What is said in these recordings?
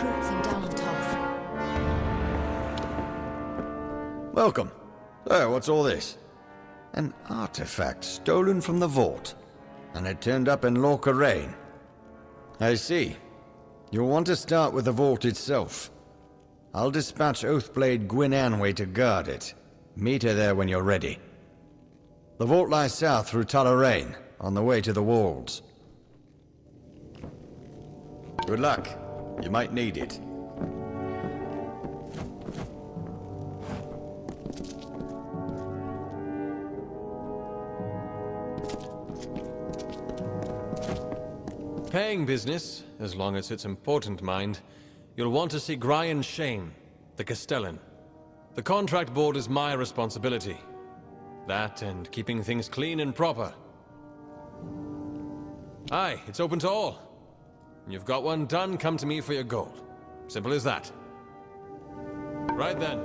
recruits in Dalentoth. Welcome. So, what's all this? An artifact stolen from the vault, and it turned up in Lorca. I see. You'll want to start with the vault itself. I'll dispatch Oathblade Gwyn Anway to guard it. Meet her there when you're ready. The vault lies south through Talarain, on the way to the walls. Good luck. You might need it. Paying business, as long as it's important, mind. You'll want to see Brian Shane, the Castellan. The contract board is my responsibility. That and keeping things clean and proper. Aye, it's open to all. You've got one done, come to me for your gold. Simple as that. Right then.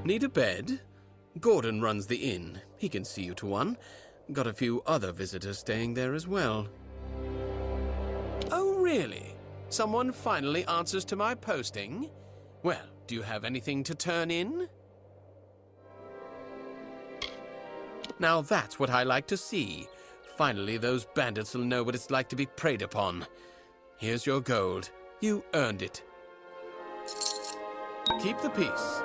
Need a bed? Gordon runs the inn. He can see you to one. Got a few other visitors staying there as well. Oh, really? Someone finally answers to my posting? Well, do you have anything to turn in? Now that's what I like to see. Finally, those bandits will know what it's like to be preyed upon. Here's your gold. You earned it. Keep the peace.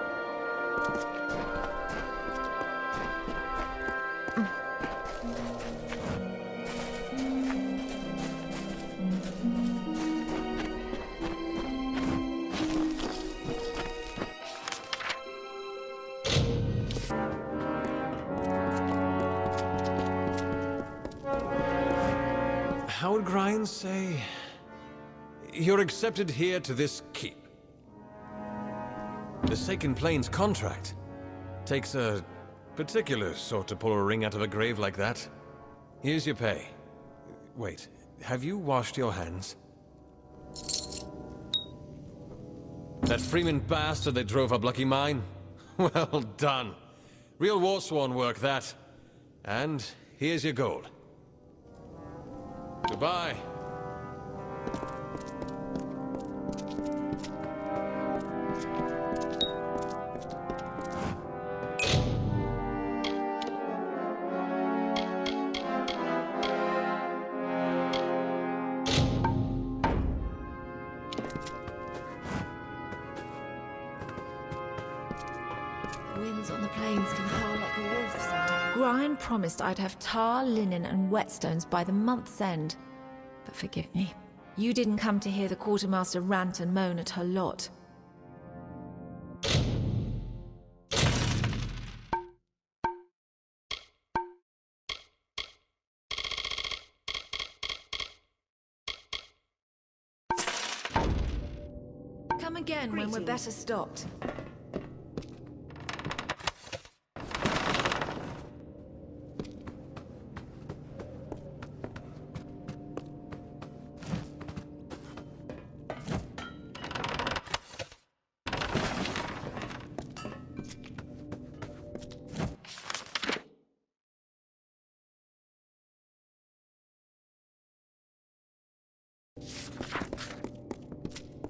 How would Grian say? You're accepted here to this keep. The Saken Plains contract takes a particular sort to pull a ring out of a grave like that. Here's your pay. Wait, have you washed your hands? That Freeman bastard that drove up Lucky Mine? Well done. Real Warsworn work, that. And here's your gold. Goodbye. Winds on the plains can howl like a wolf sometimes. Grian promised I'd have tar, linen, and whetstones by the month's end. But forgive me, you didn't come to hear the quartermaster rant and moan at her lot. Come again when we're better stocked.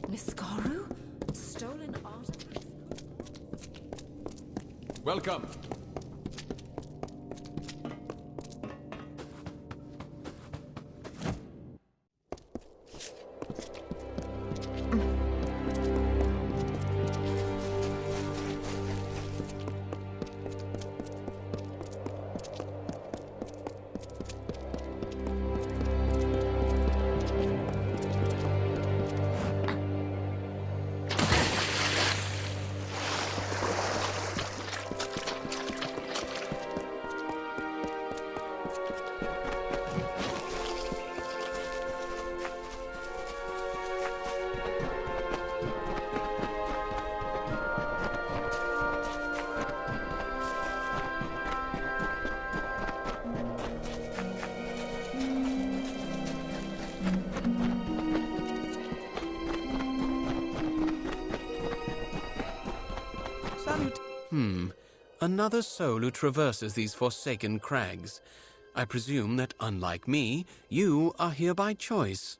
Niskaru? Stolen artifacts? Welcome. Another soul who traverses these forsaken crags. I presume that, unlike me, you are here by choice.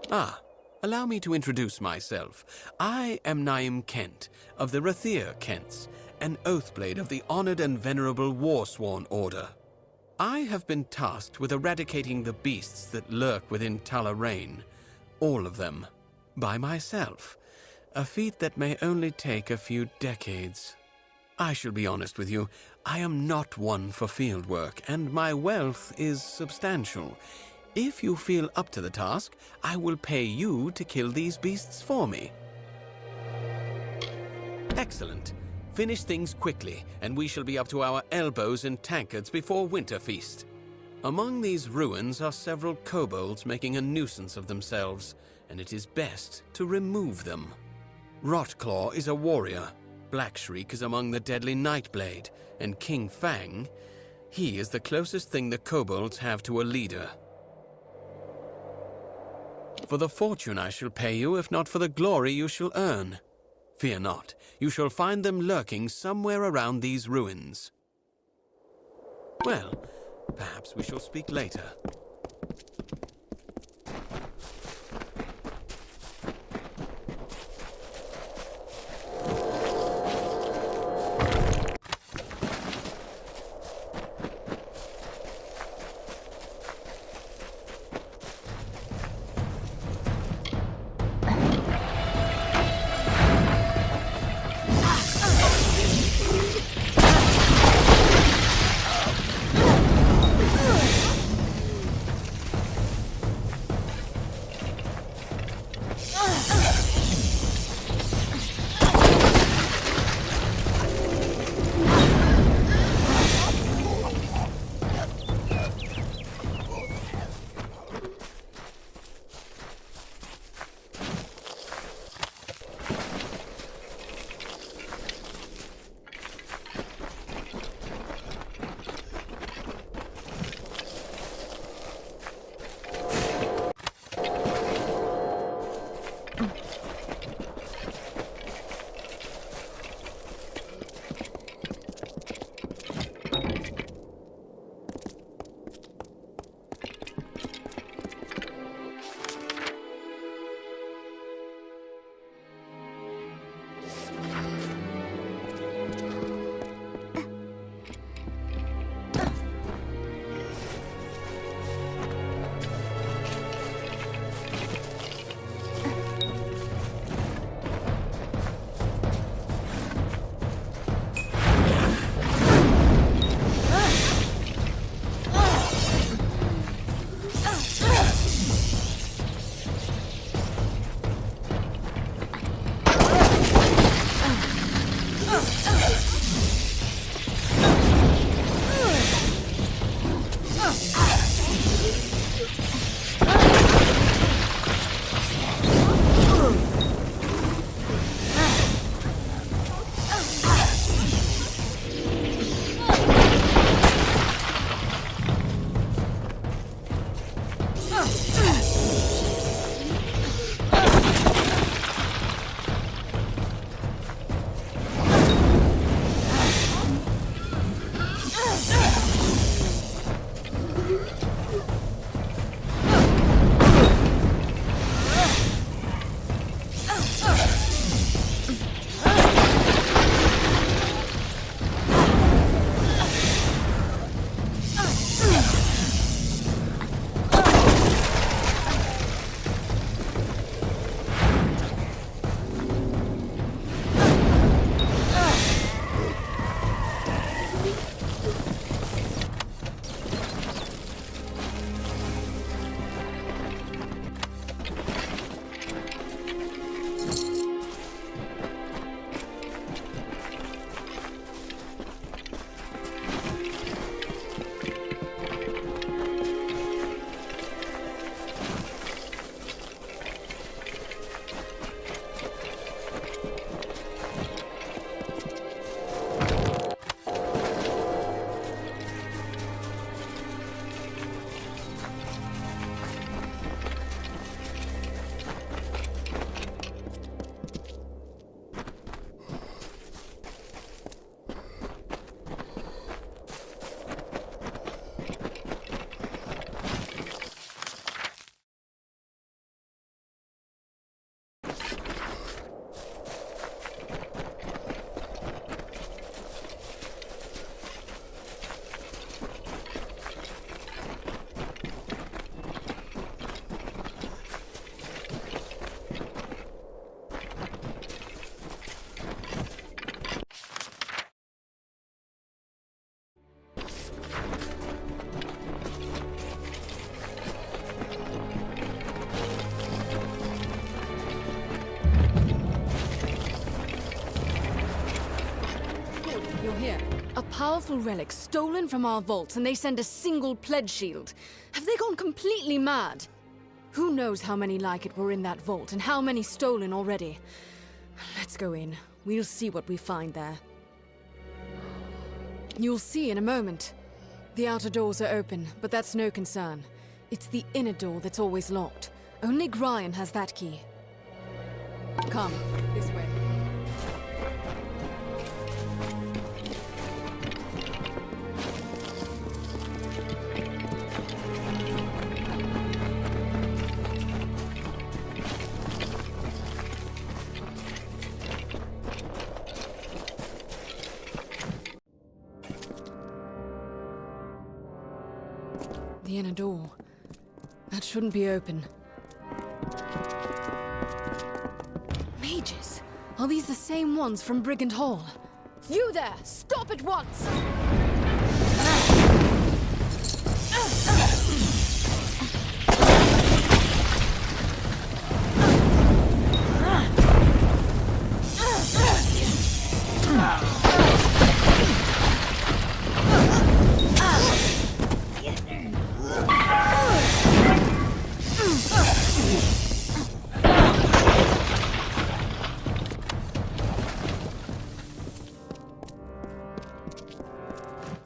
Allow me to introduce myself. I am Naim Kent, of the Rathir Kents, an Oathblade of the honored and venerable Warsworn Order. I have been tasked with eradicating the beasts that lurk within Talarain, all of them, by myself, a feat that may only take a few decades. I shall be honest with you, I am not one for field work, and my wealth is substantial. If you feel up to the task, I will pay you to kill these beasts for me. Excellent. Finish things quickly, and we shall be up to our elbows in tankards before Winterfeast. Among these ruins are several kobolds making a nuisance of themselves, and it is best to remove them. Rotclaw is a warrior. Blackshriek is among the deadly Nightblade, and King Fang, he is the closest thing the kobolds have to a leader. For the fortune I shall pay you, if not for the glory you shall earn. Fear not, you shall find them lurking somewhere around these ruins. Well, perhaps we shall speak later. A powerful relic stolen from our vaults, and they send a single pledge shield. Have they gone completely mad? Who knows how many like it were in that vault, and how many stolen already? Let's go in. We'll see what we find there. You'll see in a moment. The outer doors are open, but that's no concern. It's the inner door that's always locked. Only Gryan has that key. Come, this way. The inner door. That shouldn't be open. Mages! Are these the same ones from Brigand Hall? You there! Stop at once!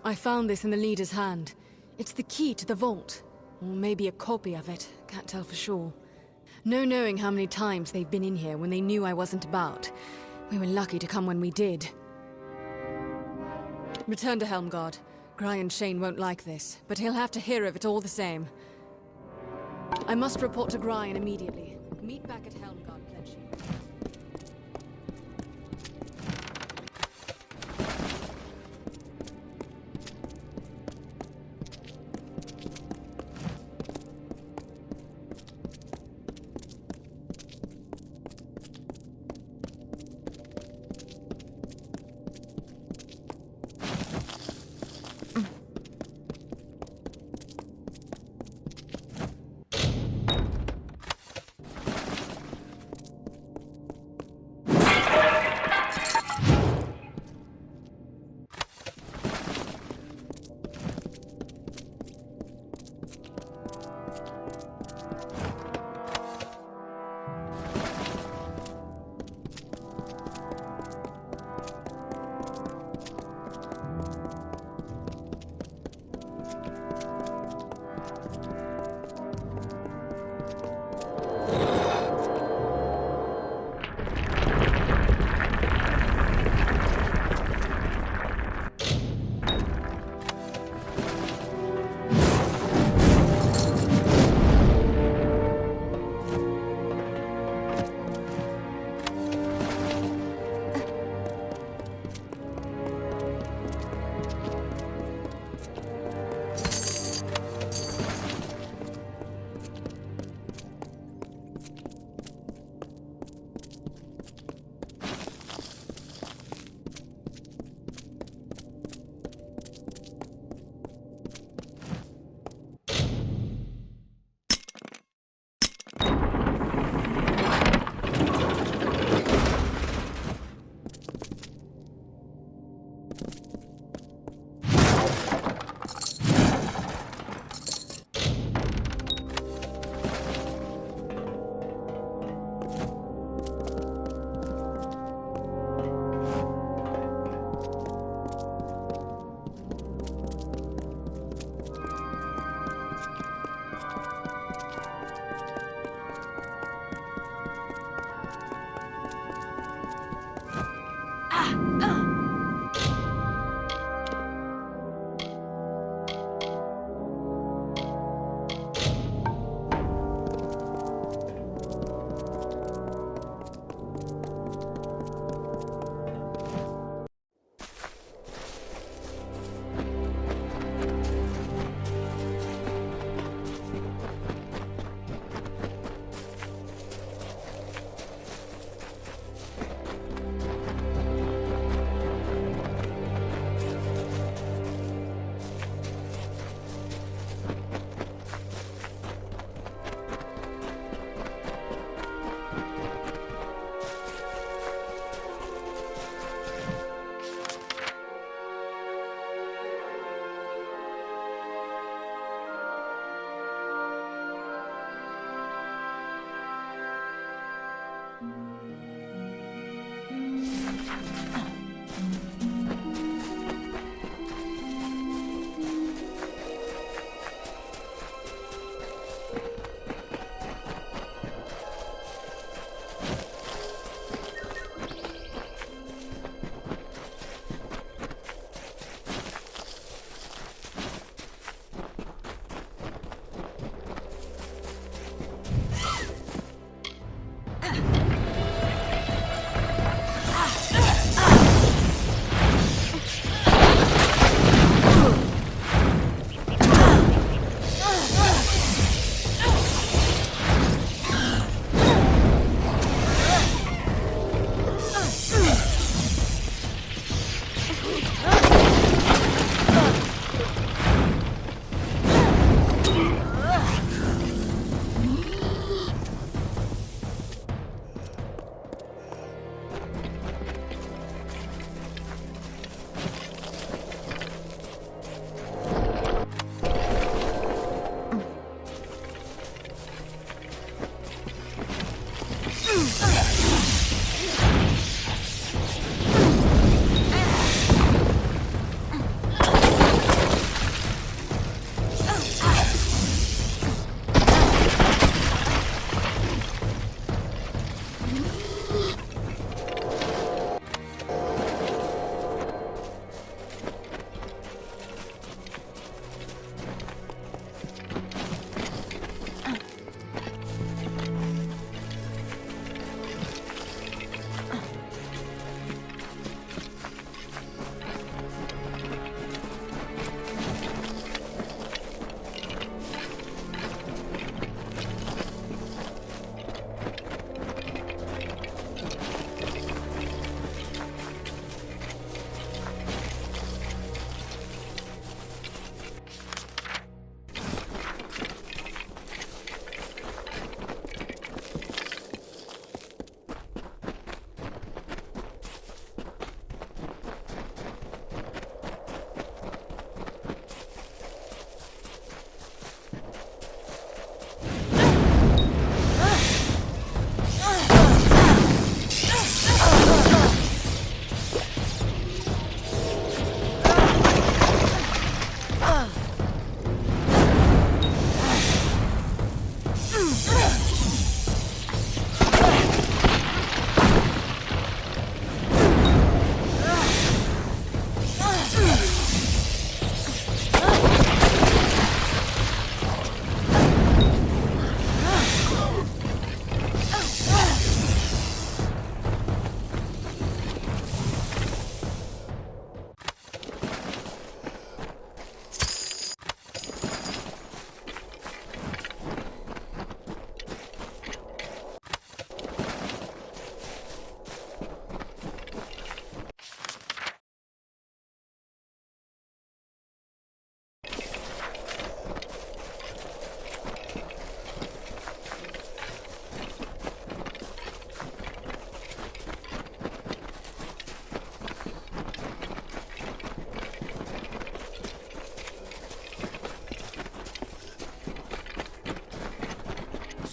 I found this in the leader's hand. It's the key to the vault. Or maybe a copy of it. Can't tell for sure. No knowing how many times they've been in here when they knew I wasn't about. We were lucky to come when we did. Return to Helmgard. Brian Shane won't like this, but he'll have to hear of it all the same. I must report to Brian immediately. Meet back at Helmgard Pledge.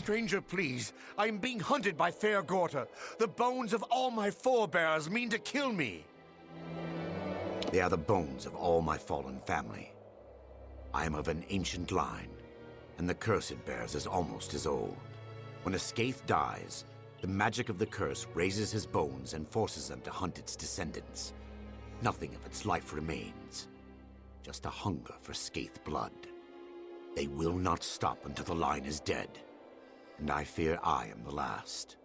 stranger, please. I am being hunted by Fair Gorta. The bones of all my forebears mean to kill me. They are the bones of all my fallen family. I am of an ancient line, and the curse it bears is almost as old. When a Skaith dies, the magic of the curse raises his bones and forces them to hunt its descendants. Nothing of its life remains. Just a hunger for Skaith blood. They will not stop until the line is dead, and I fear I am the last.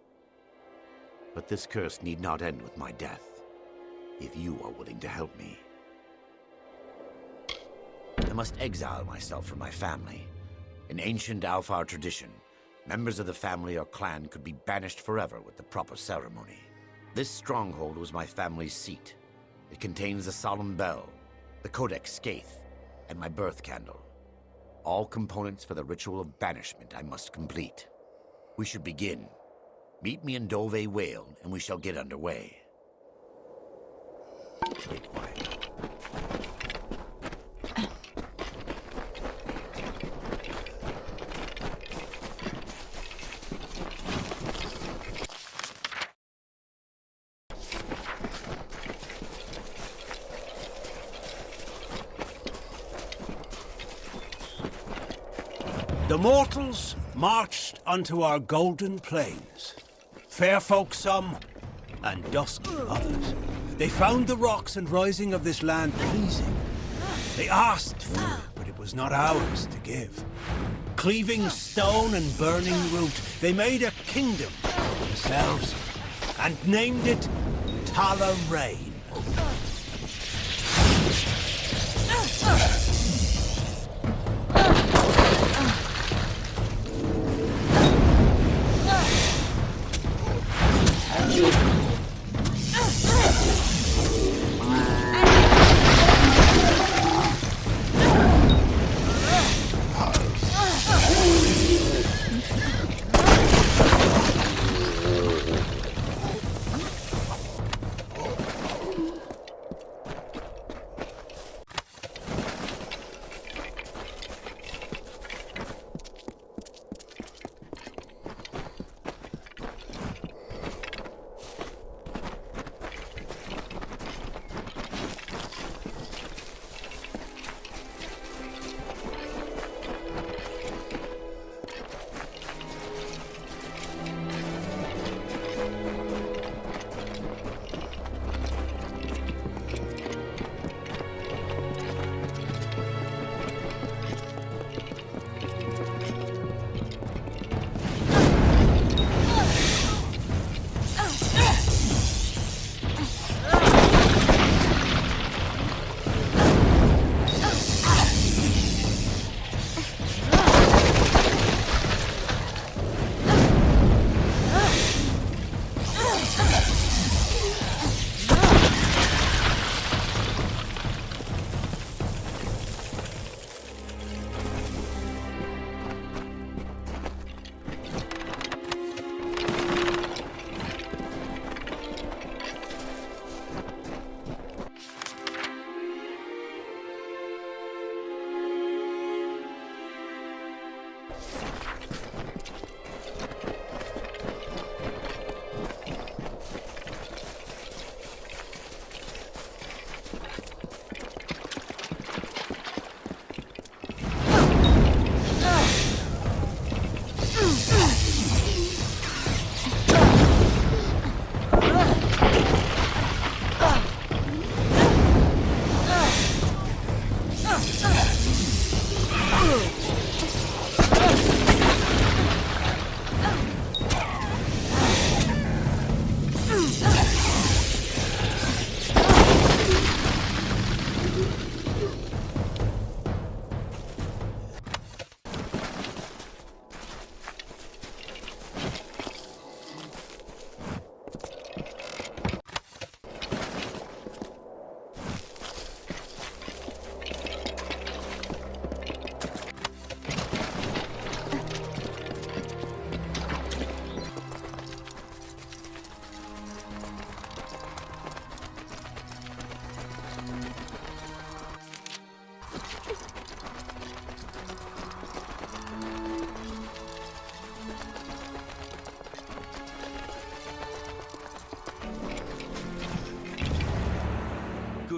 But this curse need not end with my death, if you are willing to help me. I must exile myself from my family. In ancient Alfar tradition, members of the family or clan could be banished forever with the proper ceremony. This stronghold was my family's seat. It contains the solemn bell, the Codex Skaith, and my birth candle. All components for the ritual of banishment I must complete. We should begin. Meet me in Dove Whale, and we shall get underway. Stay quiet. The mortals marched unto our golden plains. Fair folk some, and dusky others. They found the rocks and rising of this land pleasing. They asked for it, but it was not ours to give. Cleaving stone and burning root, they made a kingdom for themselves, and named it Tala Rain.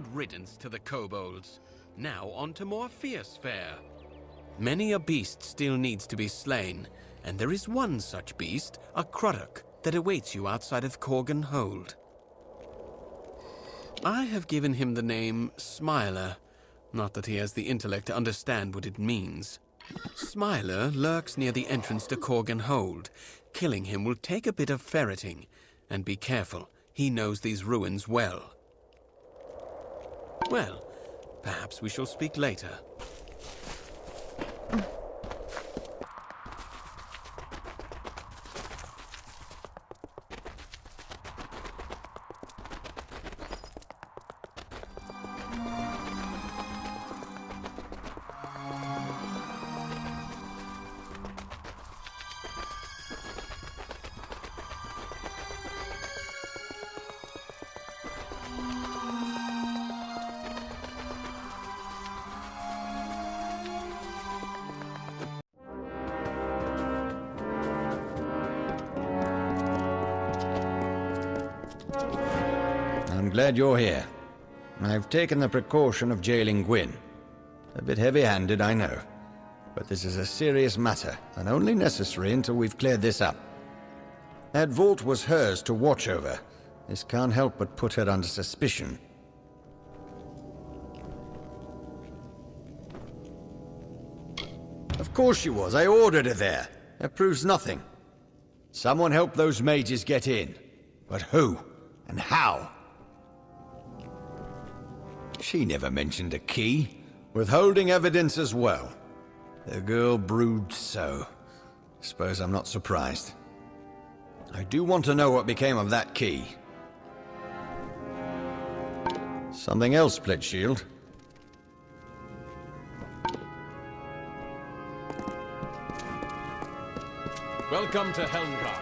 good riddance to the kobolds. Now on to more fierce fare. Many a beast still needs to be slain, and there is one such beast, a Cruddock, that awaits you outside of Corgan Hold. I have given him the name Smiler, not that he has the intellect to understand what it means. Smiler lurks near the entrance to Corgan Hold. Killing him will take a bit of ferreting, and be careful, he knows these ruins well. Well, perhaps we shall speak later. I'm glad you're here. I've taken the precaution of jailing Gwyn. A bit heavy-handed, I know. But this is a serious matter, and only necessary until we've cleared this up. That vault was hers to watch over. This can't help but put her under suspicion. Of course she was. I ordered her there. That proves nothing. Someone help those mages get in. But who? And how? She never mentioned a key. Withholding evidence as well. The girl broods so. Suppose I'm not surprised. I do want to know what became of that key. Something else, Pledgeshield. Welcome to Helmgard.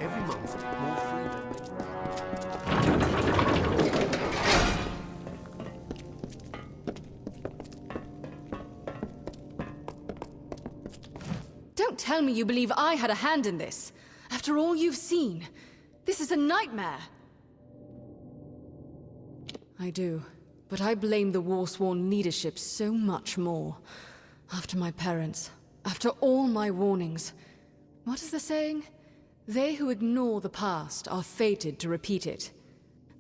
Every month, more freedom. Don't tell me you believe I had a hand in this. After all you've seen, this is a nightmare. I do, but I blame the Warsworn leadership so much more. After my parents, after all my warnings. What is the saying? They who ignore the past are fated to repeat it.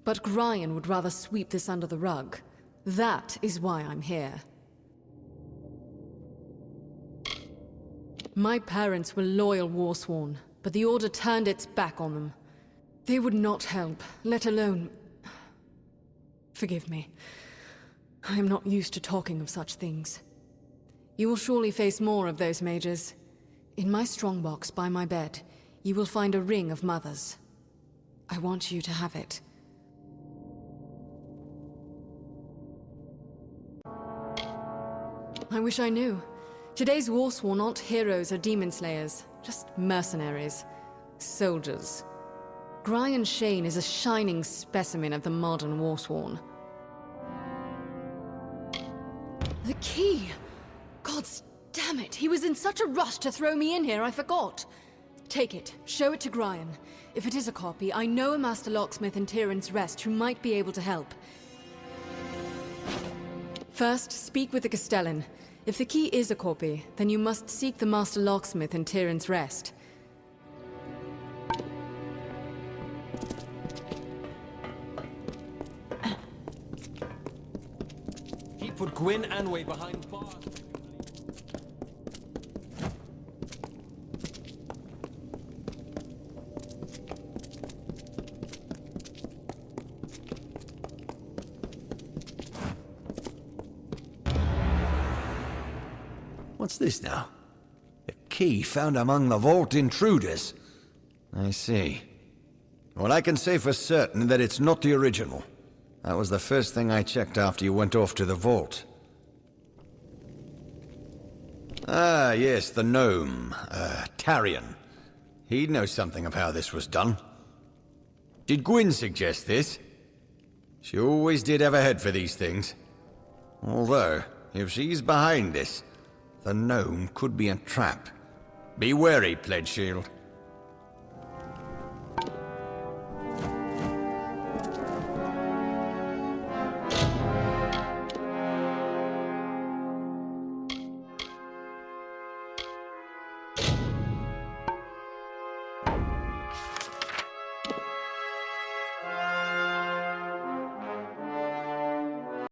But Gryan would rather sweep this under the rug. That is why I'm here. My parents were loyal Warsworn, but the Order turned its back on them. They would not help, let alone... Forgive me. I am not used to talking of such things. You will surely face more of those mages. In my strongbox by my bed, you will find a ring of mothers. I want you to have it. I wish I knew. Today's Warsworn aren't heroes or demon slayers, just mercenaries. Soldiers. Gryan Shane is a shining specimen of the modern Warsworn. The key! Gods damn it, he was in such a rush to throw me in here, I forgot. Take it, show it to Gryan. If it is a copy, I know a Master Locksmith in Tyrant's Rest who might be able to help. First, speak with the Castellan. If the key is a copy, then you must seek the Master Locksmith in Tyrant's Rest. He put Gwyn Anway behind bars. What's this now? A key found among the vault intruders. I see. Well, I can say for certain that it's not the original. That was the first thing I checked after you went off to the vault. Ah, yes, the gnome. Tarion. He'd know something of how this was done. Did Gwyn suggest this? She always did have a head for these things. Although, if she's behind this, the gnome could be a trap. Be wary, Pledgeshield.